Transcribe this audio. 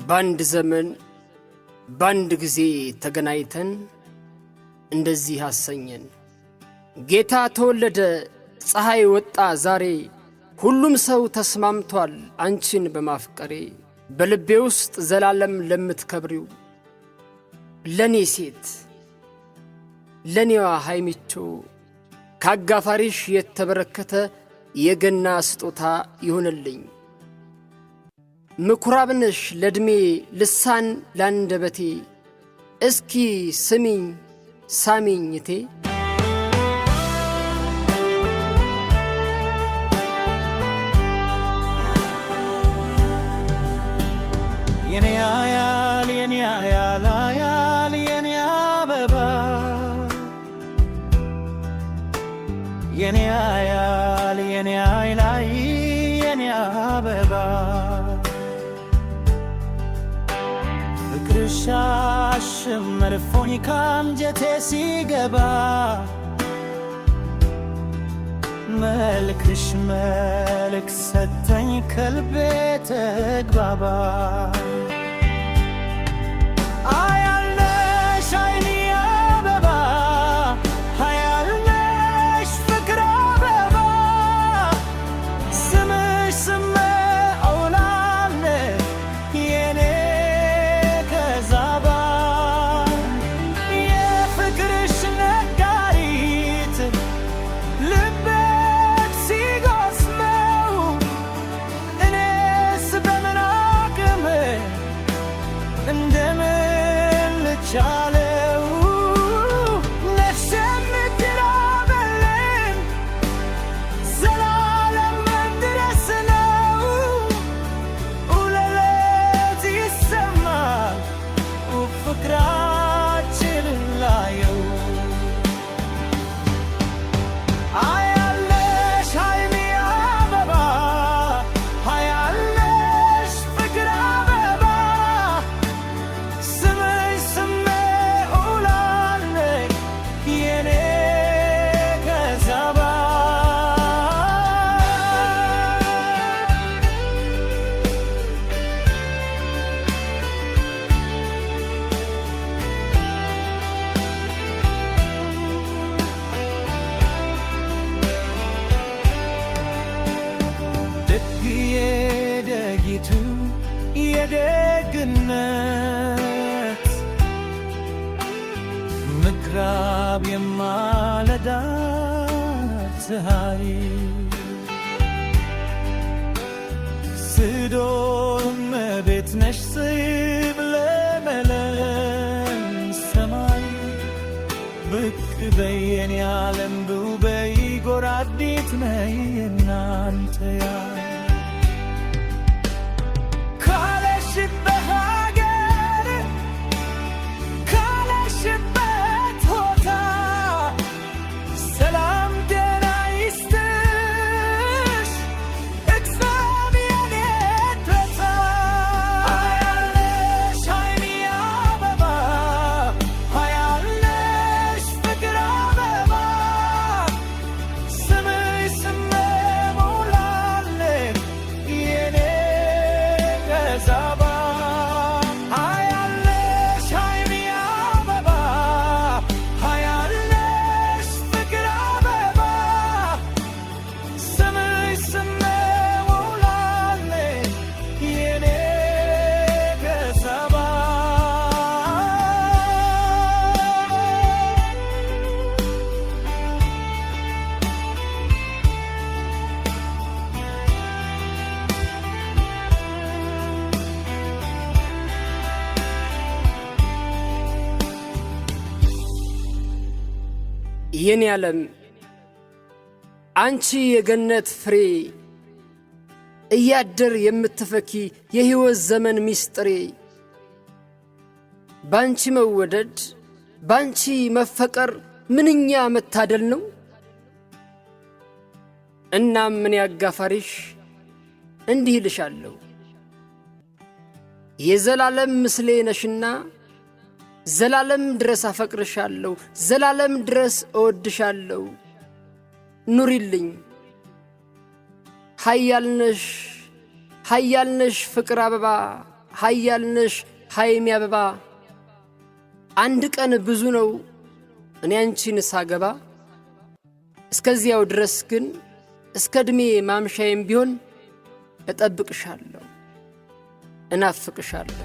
ባንድ ዘመን ባንድ ጊዜ ተገናኝተን እንደዚህ አሰኘን። ጌታ ተወለደ ፀሐይ ወጣ ዛሬ ሁሉም ሰው ተስማምቷል አንቺን በማፍቀሬ በልቤ ውስጥ ዘላለም ለምትከብሪው ለኔ ሴት ለኔዋ ሃይሚቾ ካጋፋሪሽ የተበረከተ የገና ስጦታ ይሆንልኝ። ምኩራብነሽ ለድሜ ልሳን ላንደበቴ እስኪ ስሚኝ ሳሚኝቴ የኔ አያል የኔ አያል አያል የኔ አበባ የኔ አያል የኔ አይላይ የኔ አበባ ፍቅርሽ አሽመርፎኝ ካንጀቴ ሲገባ መልክሽ መልክ ሰተኝ ከልቤ ተግባባ አያልነሽ አይኔ አበባ አያልነሽ ፍቅር አበባ ስምሽ ስሜ አውላለ የኔ ከዛባ የፍቅርሽ ነጋሪት ልቤ ቻለው ነፍሴ የምትራበልን ዘላለም ድረስ ነው ውለለት ይሰማል ፍቅራችን ላየው አያለሽ ሃይሚ አበባ አያለሽ ፍቅር አበባ የደጊቱ የደግነት ምክራብ የማለዳ ፀሐይ ስዶም ቤት ነሽ ስም ለመለም ሰማይ ብቅ በይ የኔ ዓለም ብው በይ ጎራዲት ነይ እናንተ ያ የኔ ዓለም አንቺ የገነት ፍሬ እያደር የምትፈኪ የሕይወት ዘመን ሚስጥሬ ባንቺ መወደድ ባንቺ መፈቀር ምንኛ መታደል ነው። እናም ምን ያጋፋሪሽ እንዲህ ልሻለሁ የዘላለም ምስሌ ነሽና ዘላለም ድረስ አፈቅርሻለሁ ዘላለም ድረስ እወድሻለሁ ኑሪልኝ ኃያልነሽ ፍቅር አበባ ኃያልነሽ ሐይሚ አበባ አንድ ቀን ብዙ ነው እኔ አንቺን ሳገባ እስከዚያው ድረስ ግን እስከ ዕድሜ ማምሻዬም ቢሆን እጠብቅሻለሁ እናፍቅሻለሁ